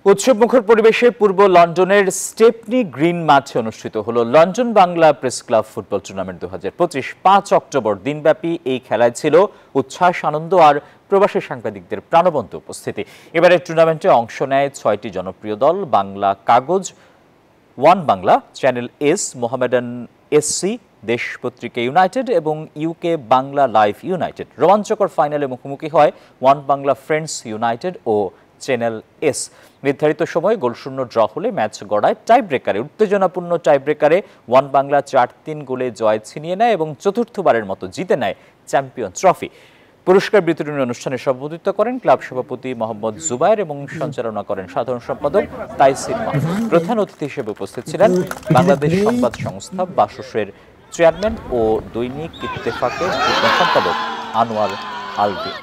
উৎসবমুখর পরিবেশে পূর্ব লন্ডনের স্টেপনি গ্রিন মাঠে অনুষ্ঠিত হলো London Bangla press club football tournament 2025। 5 October দিনব্যাপী এই খেলায় ছিল উচ্ছ্বাস, আনন্দ আর প্রবাসী সাংবাদিকদের প্রাণবন্ত উপস্থিতি। এবারের টুর্নামেন্টে অংশ নেয় 6টি জনপ্রিয় দল: বাংলা কাগজ, one Bangla, channel S, Mohammedan SC, দেশ পত্রিকা ইউনাইটেড এবং ইউকে বাংলা লাইভ ইউনাইটেড। রোমাঞ্চকর ফাইনালে মুখোমুখি হয় ওয়ান বাংলা ফ্রেন্ডস ইউনাইটেড ও চ্যানেল এস। নির্ধারিত সময়ে গোলশূন্য ড্র হলে ম্যাচ গড়ায় টাই ব্রেকারে। উত্তেজনাপূর্ণ টাই ব্রেকারে ওয়ান বাংলা 4-3 গোলে জয় ছিনিয়ে নেয় এবং চতুর্থবারের মতো জিতে নেয় চ্যাম্পিয়ন ট্রফি। পুরস্কার বিতরণী অনুষ্ঠানে সভাপতিত্ব করেন ক্লাব সভাপতি মোহাম্মদ জুবায়ের এবং সঞ্চালনা করেন সাধারণ সম্পাদক তাইসির মাহমুদ। প্রধান অতিথি হিসেবে উপস্থিত ছিলেন বাংলাদেশ সংবাদ সংস্থা বাসসের চেয়ারম্যান ও দৈনিক ইত্তেফাকের যুগ্ম সম্পাদক আনোয়ার আলভী।